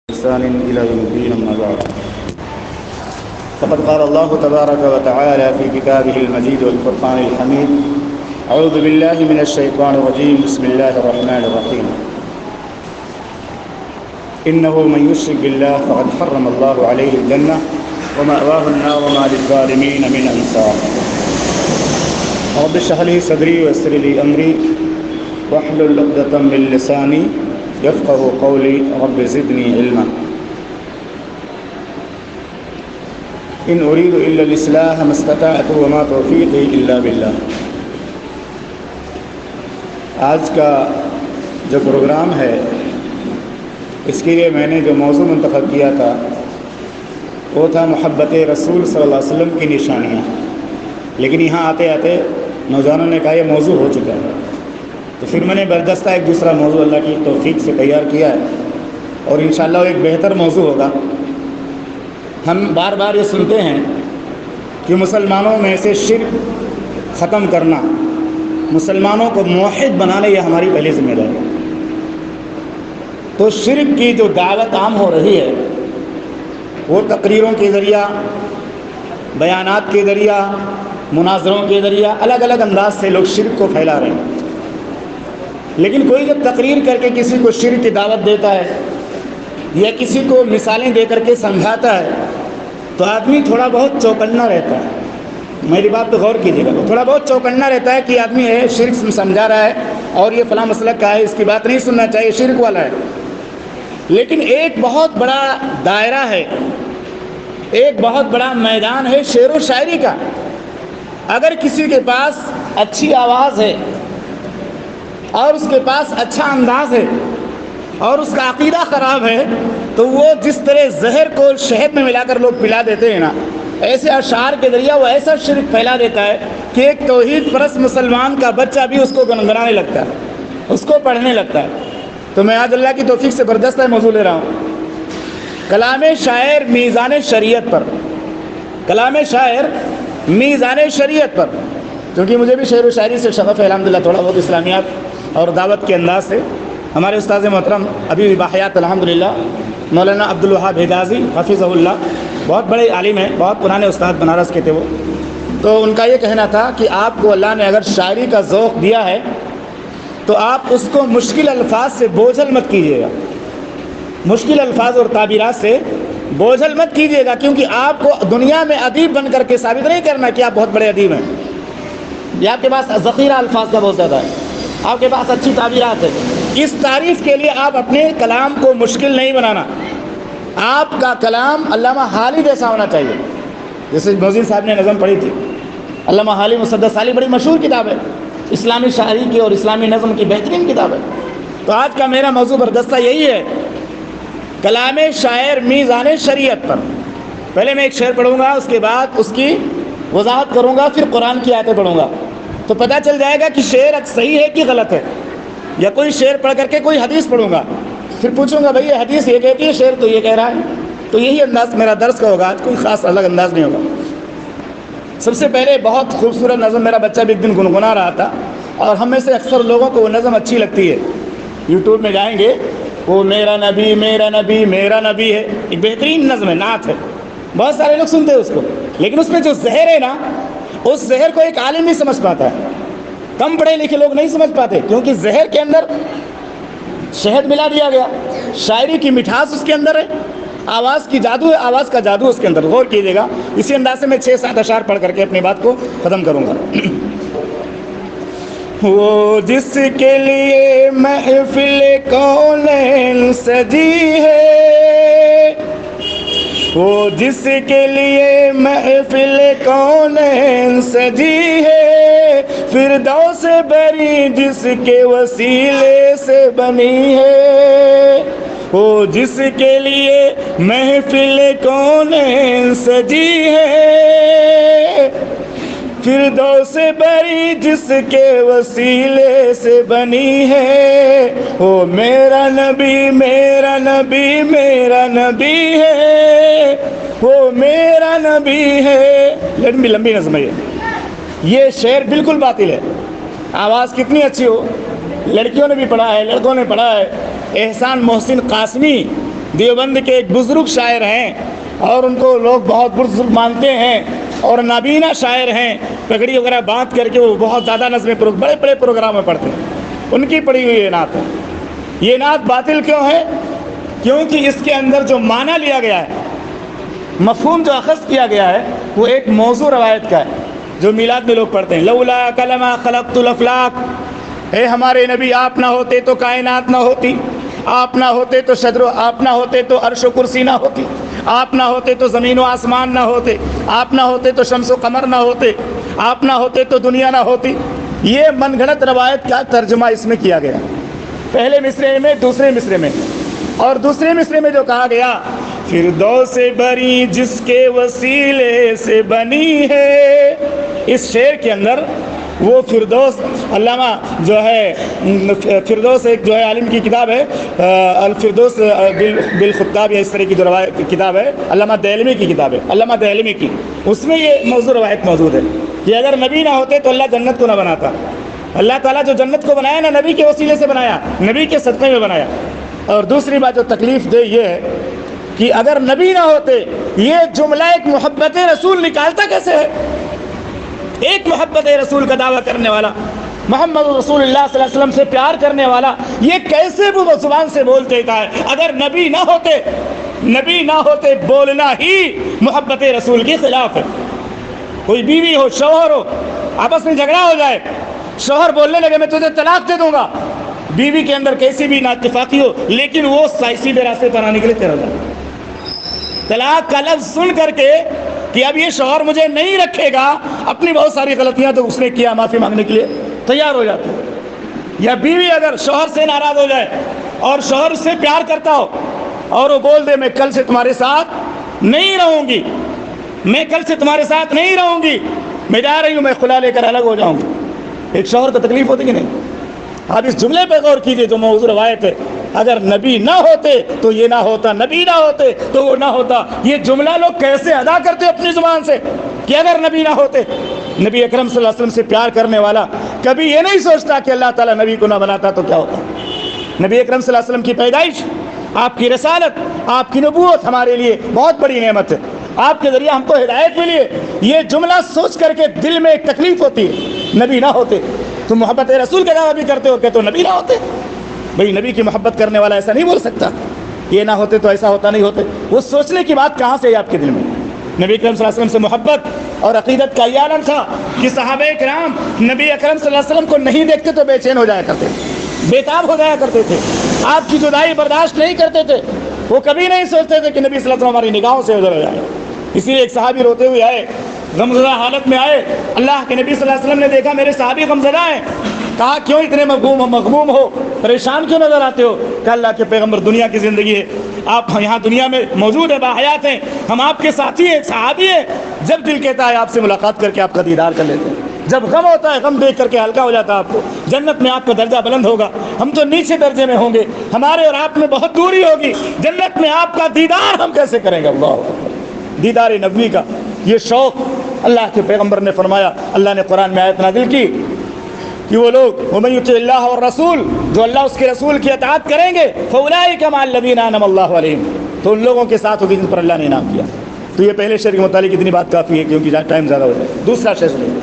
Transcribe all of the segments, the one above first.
إحسان إلى يوم الدين أما بعد فقد قال الله تبارك وتعالى في كتابه المجيد والفرقان الحميد أعوذ بالله من الشيطان الرجيم بسم الله الرحمن الرحيم إنه من يشرك بالله فقد حرم الله عليه الجنة ومأواه النار وما للظالمين من أنصار رب اشرح لي صدري ويسر لي أمري واحلل عقدة من لساني يفقه قولي رب زدني علما إن أريد إلا الإصلاح ما استطعت وما توفيقي إلا بالله۔ آج کا جو پروگرام ہے اس کے لیے میں نے جو موضوع منتخب کیا تھا وہ تھا محبت رسول صلی اللہ علیہ وسلم کی نشانیاں، لیکن یہاں آتے آتے نوجوانوں نے کہا یہ موضوع ہو چکا ہے، تو پھر میں نے بردستہ ایک دوسرا موضوع اللہ کی توفیق سے تیار کیا ہے اور انشاءاللہ وہ ایک بہتر موضوع ہوگا۔ ہم بار بار یہ سنتے ہیں کہ مسلمانوں میں سے شرک ختم کرنا، مسلمانوں کو موحد بنانا یہ ہماری پہلی ذمہ داری ہے۔ تو شرک کی جو دعوت عام ہو رہی ہے وہ تقریروں کے ذریعہ، بیانات کے ذریعہ، مناظروں کے ذریعہ الگ الگ انداز سے لوگ شرک کو پھیلا رہے ہیں، لیکن کوئی جب تقریر کر کے کسی کو شرک کی دعوت دیتا ہے یا کسی کو مثالیں دے کر کے سمجھاتا ہے تو آدمی تھوڑا بہت چوکنا رہتا ہے۔ میری بات پہ غور کیجیے گا، تھوڑا بہت چوکنا رہتا ہے کہ آدمی ہے شرک سمجھا رہا ہے اور یہ فلاں مسلک کا ہے، اس کی بات نہیں سننا چاہیے، شرک والا ہے۔ لیکن ایک بہت بڑا دائرہ ہے، ایک بہت بڑا میدان ہے شعر و شاعری کا۔ اگر کسی کے پاس اچھی آواز ہے اور اس کے پاس اچھا انداز ہے اور اس کا عقیدہ خراب ہے تو وہ جس طرح زہر کو شہد میں ملا کر لوگ پلا دیتے ہیں نا، ایسے اشعار کے ذریعہ وہ ایسا شرک پھیلا دیتا ہے کہ ایک توحید پرست مسلمان کا بچہ بھی اس کو گنگنانے لگتا ہے، اس کو پڑھنے لگتا ہے۔ تو میں آج اللہ کی توفیق سے بردست موضوع لے رہا ہوں، کلام شاعر میزان شریعت پر۔ کلام شاعر میزان شریعت پر، کیونکہ مجھے بھی شعر و شاعری سے شغف ہے الحمدللہ، تھوڑا بہت اسلامیات اور دعوت کے انداز سے۔ ہمارے استاد محترم ابھی بھی باحیات الحمدللہ مولانا عبدالوہاب حجازی حفظہ اللہ، بہت بڑے عالم ہیں، بہت پرانے استاد بنارس کے تھے وہ۔ تو ان کا یہ کہنا تھا کہ آپ کو اللہ نے اگر شاعری کا ذوق دیا ہے تو آپ اس کو مشکل الفاظ سے بوجھل مت کیجیے گا، مشکل الفاظ اور تعبیرات سے بوجھل مت کیجیے گا، کیونکہ آپ کو دنیا میں ادیب بن کر کے ثابت نہیں کرنا کہ آپ بہت بڑے ادیب ہیں۔ یہ آپ کے پاس ذخیرہ الفاظ کا بہت زیادہ ہے، آپ کے پاس اچھی تعبیرات ہے، اس تعریف کے لیے آپ اپنے کلام کو مشکل نہیں بنانا۔ آپ کا کلام علامہ حالی جیسا ہونا چاہیے، جیسے موزین صاحب نے نظم پڑھی تھی، علامہ حالی مسدس حالی بڑی مشہور کتاب ہے، اسلامی شاعری کی اور اسلامی نظم کی بہترین کتاب ہے۔ تو آج کا میرا موضوع بردستہ یہی ہے، کلام شاعر میزان شریعت پر۔ پہلے میں ایک شعر پڑھوں گا، اس کے بعد اس کی وضاحت کروں گا، پھر قرآن کی آیتیں پڑھوں گا، تو پتہ چل جائے گا کہ شعر صحیح ہے کہ غلط ہے۔ یا کوئی شعر پڑھ کر کے کوئی حدیث پڑھوں گا، پھر پوچھوں گا بھائی یہ حدیث یہ کہتی ہے، شعر تو یہ کہہ رہا ہے۔ تو یہی انداز میرا درس کا ہوگا، آج کوئی خاص الگ انداز نہیں ہوگا۔ سب سے پہلے بہت خوبصورت نظم میرا بچہ بھی ایک دن گنگنا رہا تھا، اور ہم میں سے اکثر لوگوں کو وہ نظم اچھی لگتی ہے۔ یوٹیوب میں جائیں گے، وہ میرا نبی میرا نبی میرا نبی ہے، ایک بہترین نظم ہے، نعت ہے، بہت سارے لوگ سنتے ہیں اس کو، لیکن اس میں جو زہر ہے نا، اس زہر کو ایک عالم نہیں سمجھ پاتا ہے، کم پڑھے لکھے لوگ نہیں سمجھ پاتے، کیونکہ زہر کے اندر شہد ملا دیا گیا، شاعری کی مٹھاس اس کے اندر ہے، آواز کی جادو ہے، آواز کا جادو اس کے اندر۔ غور کیجیے گا، اسی انداز سے میں 6-7 اشعار پڑھ کر کے اپنی بات کو ختم کروں گا۔ وہ جس کے لیے محفل کونین سجی ہے، وہ جس کے لیے محفل کونین سجی ہے، فردوس بری جس کے وسیلے سے بنی ہے، وہ جس کے لیے محفل کونین سجی ہے، فردوس بری جس کے وسیلے سے بنی ہے، وہ میرا نبی میرا نبی میرا نبی ہے، وہ میرا نبی ہے۔ لمبی نظم ہے یہ شعر بالکل باطل ہے، آواز کتنی اچھی ہو، لڑکیوں نے بھی پڑھا ہے، لڑکوں نے پڑھا ہے۔ احسان محسن قاسمی دیوبند کے ایک بزرگ شاعر ہیں اور ان کو لوگ بہت بزرگ مانتے ہیں اور نابینا شاعر ہیں، پگڑی وغیرہ باندھ کر کے وہ بہت زیادہ نظمیں بڑے بڑے پروگرام میں پڑھتے ہیں، ان کی پڑھی ہوئی یہ نعت ہے۔ یہ نعت باطل کیوں ہے؟ کیونکہ اس کے اندر جو معنی لیا گیا ہے، مفہوم جو اخذ کیا گیا ہے، وہ ایک موضوع روایت کا ہے جو میلاد میں لوگ پڑھتے ہیں، لولا کلمہ خلقت الافلاق، اے ہمارے نبی آپ نہ ہوتے تو کائنات نہ ہوتی، آپ نہ ہوتے تو شجر آپ نہ ہوتے تو عرش و کرسی نہ ہوتی، آپ نہ ہوتے تو زمین و آسمان نہ ہوتے، آپ نہ ہوتے تو شمس و قمر نہ ہوتے، آپ نہ ہوتے تو دنیا نہ ہوتی۔ یہ من گھڑت روایت کا ترجمہ اس میں کیا گیا، پہلے مصرعے میں، دوسرے مصرعے میں، اور دوسرے مصرعے میں جو کہا گیا فردوس بری جس کے وسیلے سے بنی ہے، اس شعر کے اندر وہ فردوس، علامہ جو ہے فردوس ایک جو ہے عالم کی کتاب ہے الفردوس بالخطاب یا اس طرح کی جو کتاب ہے، علامہ دہلوی کی کتاب ہے، علامہ دہلوی کی، اس میں یہ موضوع روایت موجود ہے کہ اگر نبی نہ ہوتے تو اللہ جنت کو نہ بناتا۔ اللہ تعالیٰ جو جنت کو بنایا نا، نبی کے وسیلے سے بنایا، نبی کے صدقے میں بنایا۔ اور دوسری بات جو تکلیف دے یہ ہے کہ اگر نبی نہ ہوتے، یہ جملہ ایک محبت رسول نکالتا کیسے ہے؟ ایک محبت رسول کا دعویٰ کرنے والا، محمد رسول اللہ صلی اللہ علیہ وسلم سے پیار کرنے والا، یہ کیسے وہ زبان سے بول دیتا ہے اگر نبی نہ ہوتے؟ نبی نہ ہوتے بولنا ہی محبت رسول کے خلاف ہے۔ کوئی بیوی ہو، شوہر ہو، آپس میں جھگڑا ہو جائے، شوہر بولنے لگے میں تجھے طلاق دے دوں گا، بیوی کے اندر کیسی بھی نااتفاقی ہو لیکن وہ سیدھے راستے پر آنے کے لیے تیار ہو جائے، طلاق کا لفظ سن کر کے کہ اب یہ شوہر مجھے نہیں رکھے گا، اپنی بہت ساری غلطیاں تو اس نے کیا معافی مانگنے کے لیے تیار ہو جاتی ہے۔ یا بیوی اگر شوہر سے ناراض ہو جائے اور شوہر سے پیار کرتا ہو اور وہ بول دے میں کل سے تمہارے ساتھ نہیں رہوں گی، میں کل سے تمہارے ساتھ نہیں رہوں گی، میں جا رہی ہوں، میں خلا لے کر الگ ہو جاؤں گی، ایک شوہر کو تکلیف ہوتی کہ نہیں؟ آپ اس جملے پہ غور کیجئے جو موضوع روایت ہے، اگر نبی نہ ہوتے تو یہ نہ ہوتا، نبی نہ ہوتے تو وہ نہ ہوتا۔ یہ جملہ لوگ کیسے ادا کرتے اپنی زبان سے کہ اگر نبی نہ ہوتے؟ نبی اکرم صلی اللہ علیہ وسلم سے پیار کرنے والا کبھی یہ نہیں سوچتا کہ اللہ تعالیٰ نبی کو نہ بناتا تو کیا ہوتا۔ نبی اکرم صلی اللہ علیہ وسلم کی پیدائش، آپ کی رسالت، آپ کی نبوت ہمارے لیے بہت بڑی نعمت ہے، آپ کے ذریعے ہم کو ہدایت ملی ہے۔ یہ جملہ سوچ کر کے دل میں ایک تکلیف ہوتی ہے، نبی نہ ہوتے تو محبت رسول کا دعویٰ بھی کرتے ہو، کہتے ہو نبی نہ ہوتے۔ بھئی نبی کی محبت کرنے والا ایسا نہیں بول سکتا، یہ نہ ہوتے تو ایسا ہوتا نہیں ہوتے۔ وہ سوچنے کی بات کہاں سے ہے آپ کے دل میں؟ نبی اکرم صلی اللہ علیہ وسلم سے محبت اور عقیدت کا یہ عالم تھا کہ صحابہ کرام نبی اکرم صلی اللہ علیہ وسلم کو نہیں دیکھتے تو بے چین ہو جایا کرتے، بےتاب ہو جایا کرتے تھے، آپ کی جدائی برداشت نہیں کرتے تھے، وہ کبھی نہیں سوچتے تھے کہ نبی صلی اللہ علیہ وسلم ہماری نگاہوں سے ادھر ہو جائے۔ اسی لیے ایک صحابی روتے ہوئے آئے، غمزدہ حالت میں آئے، اللہ کے نبی صلی اللہ علیہ وسلم نے دیکھا میرے صحابی غمزدہ ہیں، کہا کیوں اتنے مغموم ہو، پریشان کیوں نظر آتے ہو؟ کہ اللہ کے پیغمبر دنیا کی زندگی ہے، آپ یہاں دنیا میں موجود ہیں، باحیات ہیں، ہم آپ کے ساتھی ہیں، صحابی ہیں، جب دل کہتا ہے آپ سے ملاقات کر کے آپ کا دیدار کر لیتے ہیں، جب غم ہوتا ہے غم دیکھ کر کے ہلکا ہو جاتا ہے، آپ کو جنت میں آپ کا درجہ بلند ہوگا، ہم تو نیچے درجے میں ہوں گے، ہمارے اور آپ میں بہت دوری ہوگی، جنت میں آپ کا دیدار ہم کیسے کریں گے؟ اللہ، دیدار نبوی کا یہ شوق اللہ کے پیغمبر نے فرمایا، اللہ نے قرآن میں آیت نازل کی کہ وہ لوگ وَمَن يُطِعِ اللَّهَ وَالرَّسُولَ، جو اللہ اس کے رسول کی اطاعت کریں گے، فَأُولَٰئِكَ مَعَ الَّذِينَ أَنْعَمَ اللَّهُ عَلَيْهِمْ، تو ان لوگوں کے ساتھ ہوگی جن پر اللہ نے انعام کیا۔ تو یہ پہلے شعر کے متعلق اتنی بات کافی ہے کیونکہ ٹائم زیادہ ہو جائے۔ دوسرا شعر سنیں۔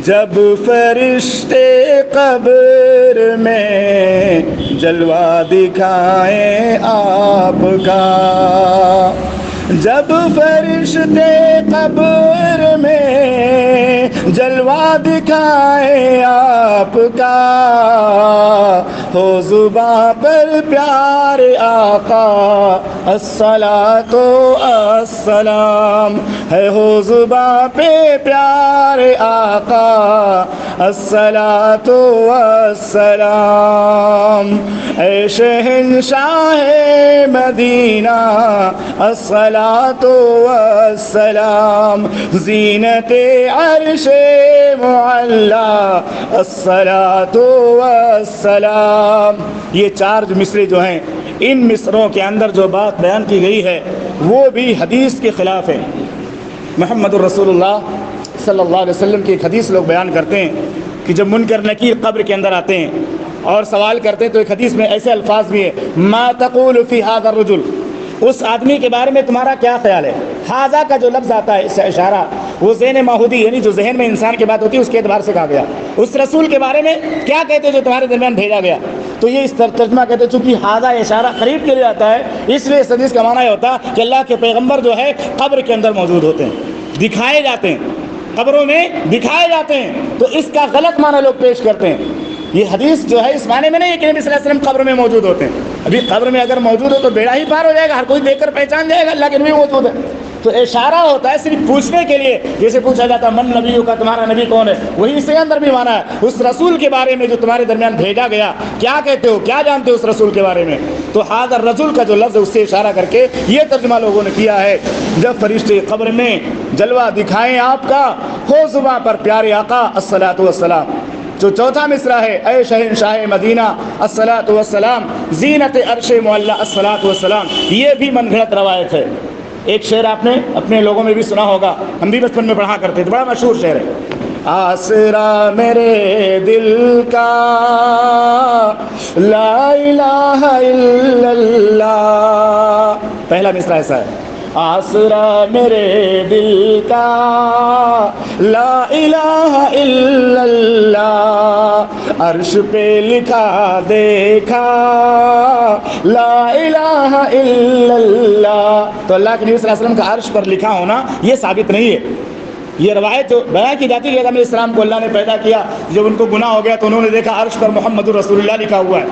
جب فرشتے قبر میں جلوہ دکھائیں آپ کا، جب فرشتے قبر میں جلوہ دکھائیں آپ کا، ہو زباں پر پیار آقا الصلاۃ والسلام، ہے ہو زباں پہ پیار آقا الصلاۃ والسلام، اے شہنشاہ مدینہ الصلاۃ والسلام، زینت عرش معلا الصلاۃ والسلام۔ یہ چار مصرے جو ہیں، ان مصروں کے اندر جو بات بیان کی گئی ہے وہ بھی حدیث کے خلاف ہے۔ محمد الرسول اللہ صلی اللہ علیہ وسلم کی ایک حدیث لوگ بیان کرتے ہیں کہ جب منکر نکیر قبر کے اندر آتے ہیں اور سوال کرتے تو ایک حدیث میں ایسے الفاظ بھی ہے، ما تقول فی ھذا الرجل، اس آدمی کے بارے میں تمہارا کیا خیال ہے؟ ھذا کا جو لفظ آتا ہے اس سے اشارہ وہ ذہن ماحودی یعنی جو ذہن میں انسان کی بات ہوتی ہے اس کے اعتبار سے کہا گیا، اس رسول کے بارے میں کیا کہتے جو تمہارے درمیان بھیجا گیا؟ تو یہ اس ترجمہ کہتے ہیں چونکہ ھذا اشارہ قریب کے لیے آتا ہے، اس لیے اس حدیث کا معنی یہ ہوتا کہ اللہ کے پیغمبر جو ہے قبر کے اندر موجود ہوتے ہیں، دکھائے جاتے ہیں، قبروں میں دکھائے جاتے ہیں، تو اس کا غلط معنی لوگ پیش کرتے ہیں۔ یہ حدیث جو ہے اس معنی میں نہیں ہے کہ نبی صلی اللہ علیہ وسلم قبر میں موجود ہوتے ہیں، ابھی قبر میں اگر موجود ہو تو بیڑا ہی پار ہو جائے گا، ہر کوئی دیکھ کر پہچان جائے گا اللہ کے نبی موجود ہے۔ تو اشارہ ہوتا ہے صرف پوچھنے کے لیے، جیسے پوچھا جاتا ہے من نبیوں کا، تمہارا نبی کون ہے، وہی اس کے اندر بھی مانا ہے اس رسول کے بارے میں جو تمہارے درمیان بھیجا گیا کیا کہتے ہو، کیا جانتے ہو اس رسول کے بارے میں؟ تو ھذا الرجل کا جو لفظ ہے اس سے اشارہ کر کے یہ ترجمہ لوگوں نے کیا ہے، جب فرشتے قبر میں جلوہ دکھائیں آپ کا، ہو زباں پر پیارے آقا الصلاۃ والسلام۔ جو چوتھا مصرع ہے، اے شہنشاہ مدینہ الصلاۃ والسلام، زینت عرش معلی الصلاۃ والسلام، یہ بھی من گھڑت روایت ہے۔ ایک شعر آپ نے اپنے لوگوں میں بھی سنا ہوگا، ہم بھی بچپن میں پڑھا کرتے تھے، بڑا مشہور شعر ہے، آسرا میرے دل کا لا الہ الا اللہ، پہلا مصرع ایسا ہے، آسرا میرے دل کا لا الہ الا اللہ، عرش پہ لکھا دیکھا لا الہ الا اللہ۔ تو اللہ کے نبی صلی اللہ علیہ وسلم کا عرش پر لکھا ہونا یہ ثابت نہیں ہے، یہ روایت جو بیان کی جاتی ہے کہ آدم علیہ السلام کو اللہ نے پیدا کیا، جب ان کو گناہ ہو گیا تو انہوں نے دیکھا عرش پر محمد رسول اللہ لکھا ہوا ہے،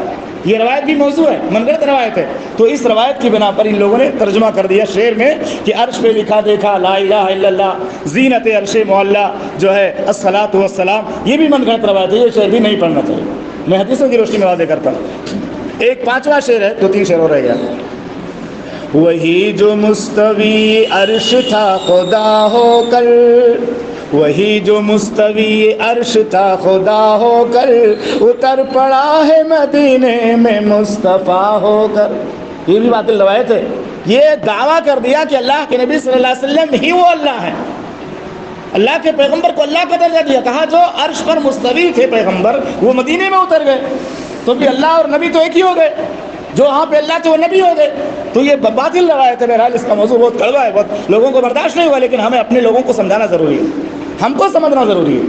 یہ روایت بھی موضوع ہے، منگڑت روایت ہے۔ تو اس روایت کی بنا پر ان لوگوں نے ترجمہ کر دیا شعر میں کہ عرش پہ لکھا دیکھا لا الہ الا اللہ، زینت عرش معلی جو ہے الصلاۃ والسلام، یہ بھی منگڑت روایت ہے، یہ شعر بھی نہیں پڑھنا چاہیے، میں حدیثوں کی روشنی میں واضح کرتا ہوں۔ ایک پانچواں شعر ہے، دو تین شعر اور رہ گیا، وہی جو مستوی عرش تھا خدا ہو کر، وہی جو مستوی عرش تھا خدا ہو کر، اتر پڑا ہے مدینے میں مصطفیٰ ہو کر۔ یہ بھی باطل روایت ہے، یہ دعویٰ کر دیا کہ اللہ کے نبی صلی اللہ علیہ وسلم ہی وہ اللہ ہے، اللہ کے پیغمبر کو اللہ کا درجہ دیا، کہا جو عرش پر مستوی تھے پیغمبر وہ مدینے میں اتر گئے، تو بھی اللہ اور نبی تو ایک ہی ہو گئے، جو وہاں پہ اللہ تھے وہ نبی ہو گئے۔ تو یہ باطل روایت ہے، بہرحال اس کا موضوع بہت کڑوا ہے، بہت لوگوں کو برداشت نہیں ہوا، لیکن ہمیں اپنے لوگوں کو سمجھانا ضروری ہے، ہم کو سمجھنا ضروری ہے۔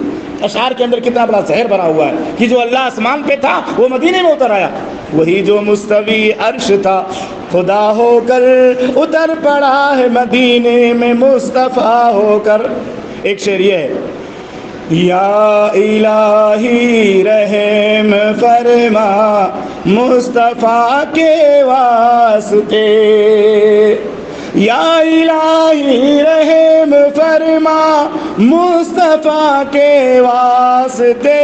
اشعار کے اندر کتنا بڑا زہر بنا ہوا ہے کہ جو اللہ آسمان پہ تھا وہ مدینے میں اتر آیا، وہی جو مستوی عرش تھا خدا ہو کر، اتر پڑا ہے مدینے میں مصطفیٰ ہو کر۔ ایک شعر یہ ہے، یا الہی رحم فرما مصطفیٰ کے واسطے، یا الہی رحم فرما مصطفیٰ کے واسطے،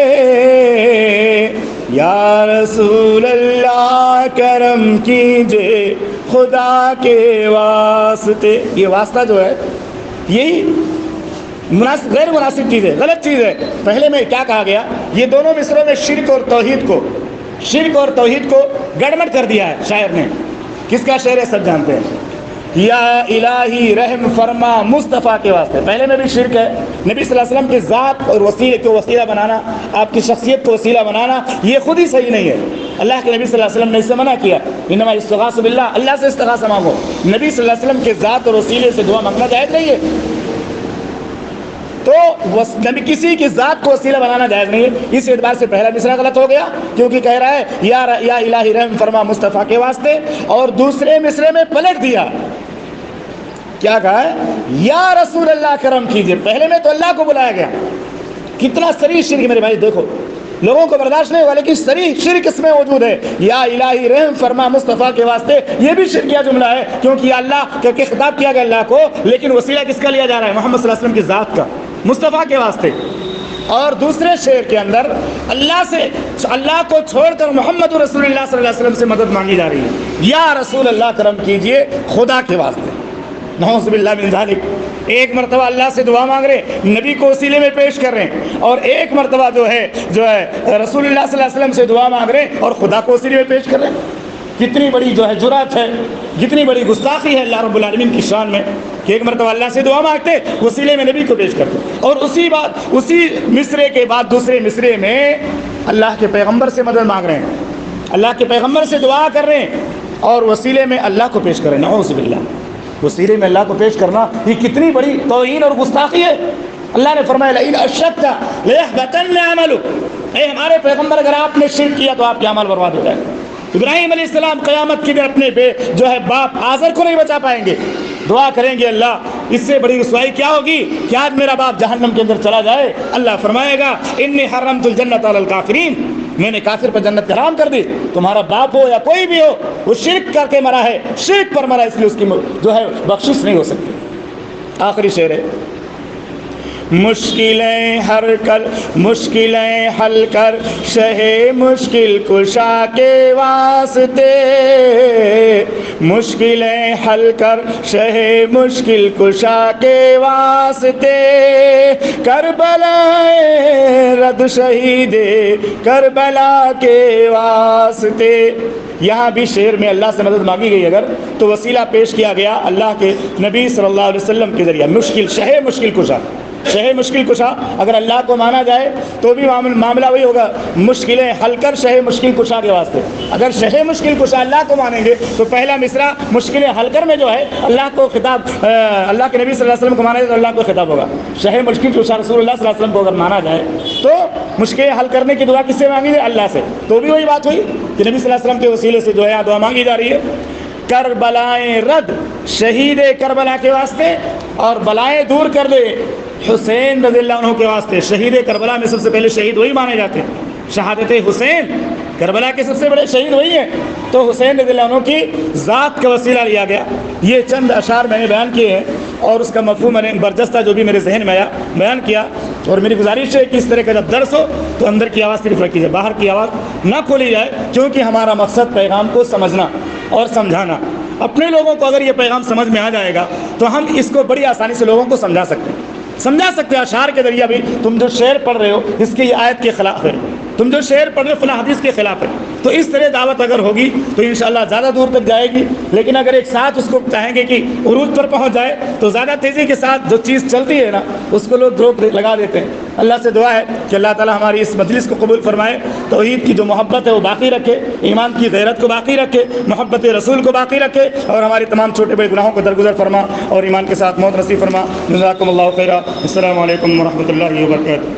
یا رسول اللہ کرم کیجئے خدا کے واسطے۔ یہ واسطہ جو ہے یہی غیر مناسب چیز ہے، غلط چیز ہے۔ پہلے میں کیا کہا گیا، یہ دونوں مصروں میں شرک اور توحید کو گڑبڑ کر دیا ہے شاعر نے۔ کس کا شعر ہے سب جانتے ہیں، یا الہی رحم فرما مصطفیٰ کے واسطے، پہلے میں بھی شرک ہے، نبی صلی اللہ علیہ وسلم کی ذات اور وسیلے کو وسیلہ بنانا، آپ کی شخصیت کو وسیلہ بنانا یہ خود ہی صحیح نہیں ہے، اللہ کے نبی صلی اللہ علیہ وسلم نے اس سے منع کیا، انما استغاث باللہ، اللہ سے استغاثہ مانگو، نبی صلی اللہ علیہ وسلم کے ذات اور وسیلے سے دعا مانگنا جائز نہیں ہے، تو نبی کسی کی ذات کو وسیلہ بنانا جائز نہیں ہے۔ اس اعتبار سے پہلا مصرع غلط ہو گیا، کیونکہ کہہ رہا ہے یا الہی رحم فرما مصطفیٰ کے واسطے، اور دوسرے مصرع میں پلٹ دیا، کیا کہا ہے، یا رسول اللہ کرم کیجئے، پہلے میں تو اللہ کو بلایا گیا۔ کتنا صریح شرک میرے بھائی، دیکھو لوگوں کو برداشت نہیں ہوا لیکن صریح شرک اس میں موجود ہے، یا الہی رحم فرما مصطفیٰ کے واسطے، یہ بھی شرکیہ جملہ ہے، کیونکہ اللہ کہ خطاب کیا گیا اللہ کو، لیکن وسیلہ کس کا لیا جا رہا ہے، محمد صلی اللہ علیہ وسلم کی ذات کا، مصطفیٰ کے واسطے۔ اور دوسرے شعر کے اندر اللہ کو چھوڑ کر محمد رسول اللہ صلی اللہ علیہ وسلم سے مدد مانگی جا رہی ہے، یا رسول اللہ کرم کیجئے خدا کے واسطے، نعوذ باللہ من ذالک۔ ایک مرتبہ اللہ سے دعا مانگ رہے، نبی کو وسیلے میں پیش کر رہے ہیں، اور ایک مرتبہ جو ہے رسول اللہ صلی اللہ علیہ وسلم سے دعا مانگ رہے ہیں اور خدا کو وسیلے میں پیش کر رہے ہیں۔ کتنی بڑی جو ہے جرأت ہے، کتنی بڑی گستاخی ہے اللہ رب العالمین کی شان میں کہ ایک مرتبہ اللہ سے دعا مانگتے، وسیلے میں نبی کو پیش کرتے، اور اسی مصرے کے بعد دوسرے مصرے میں اللہ کے پیغمبر سے مدد مانگ رہے ہیں، اللہ کے پیغمبر سے دعا کر رہے ہیں اور وسیلے میں اللہ کو پیش کر رہے ہیں۔ نعوذ باللہ، وسیلے میں اللہ کو پیش کرنا یہ کتنی بڑی توہین اور گستاخی ہے۔ اللہ نے فرمایا لئن اشرکت لیحبطن عملک، اے ہمارے پیغمبر اگر آپ نے شرک کیا تو آپ کا عمل برباد ہو جائے گا۔ ابراہیم علیہ السلام قیامت کے دن اپنے باپ آزر کو نہیں بچا پائیں گے، دعا کریں گے اللہ اس سے بڑی رسوائی کیا ہوگی کہ آج میرا باپ جہنم کے اندر چلا جائے۔ اللہ فرمائے گا انی حرمت الجنت علی الکافرین، میں نے کافر پر جنت حرام کر دی۔ تمہارا باپ ہو یا کوئی بھی ہو وہ شرک کر کے مرا ہے، شرک پر مرا، اس لیے اس کی بخشش نہیں ہو سکتی۔ آخری شعر ہے، مشکلیں حل کر شہ مشکل کشا کے واسطے، مشکلیں حل کر شہ مشکل کشا کے واسطے، کربلا رد شہید کربلا کے واسطے۔ یہاں بھی شعر میں اللہ سے مدد مانگی گئی اگر تو وسیلہ پیش کیا گیا اللہ کے نبی صلی اللہ علیہ وسلم کے ذریعہ۔ شہ مشکل کشا، شہ مشکل کشا اگر اللہ کو مانا جائے تو بھی معاملہ وہی ہوگا، مشکلیں حل کر شہ مشکل کشا کے واسطے۔ اگر شہ مشکل کشا اللہ کو مانیں گے تو پہلا مصرع مشکلیں حل کر میں جو ہے اللہ کو خطاب، اللہ کے نبی صلی اللہ علیہ وسلم کو مانا جائے تو اللہ کو خطاب ہوگا۔ شہ مشکل کشا رسول اللہ صلی اللہ علیہ وسلم کو اگر مانا جائے تو مشکلیں حل کرنے کی دعا کس سے مانگی جائے؟ اللہ سے، تو بھی وہی بات ہوئی کہ نبی صلی اللہ علیہ وسلم کے وسیلے سے جو ہے دعا مانگی جا رہی ہے۔ کربلائیں رد شہید کربلا کے واسطے اور بلائیں دور کر دے حسین رضی اللہ عنہ کے واسطے۔ شہید کربلا میں سب سے پہلے شہید وہی مانے جاتے ہیں، شہادت حسین کربلا کے سب سے بڑے شہید وہی ہیں، تو حسین رضی اللہ عنہ کی ذات کا وسیلہ لیا گیا۔ یہ چند اشعار میں نے بیان کیے ہیں اور اس کا مفہوم میں نے برجستہ جو بھی میرے ذہن میں آیا بیان کیا، اور میری گزارش ہے کہ اس طرح کا جب درس ہو تو اندر کی آواز صرف رکھی جائے، باہر کی آواز نہ کھولی جائے، کیونکہ ہمارا مقصد پیغام کو سمجھنا اور سمجھانا۔ اپنے لوگوں کو اگر یہ پیغام سمجھ میں آ جائے گا تو ہم اس کو بڑی آسانی سے لوگوں کو سمجھا سکتے ہیں۔ اشعار کے ذریعہ بھی تم جو شعر پڑھ رہے ہو اس کی یہ آیت کے خلاف ہے، تم جو شعر پڑھ رہے ہو فلاں حدیث کے خلاف ہے، تو اس طرح دعوت اگر ہوگی تو انشاءاللہ زیادہ دور تک جائے گی۔ لیکن اگر ایک ساتھ اس کو چاہیں گے کہ عروج پر پہنچ جائے تو زیادہ تیزی کے ساتھ جو چیز چلتی ہے نا اس کو لوگ روک لگا دیتے ہیں۔ اللہ سے دعا ہے کہ اللہ تعالی ہماری اس مجلس کو قبول فرمائے، توحید کی جو محبت ہے وہ باقی رکھے، ایمان کی غیرت کو باقی رکھے، محبت رسول کو باقی رکھے، اور ہمارے تمام چھوٹے بڑے گناہوں کو درگزر فرما اور ایمان کے ساتھ موت نصیب فرما۔ جزاکم اللہ خیرا۔ السلام علیکم ورحمۃ اللہ وبرکاتہ۔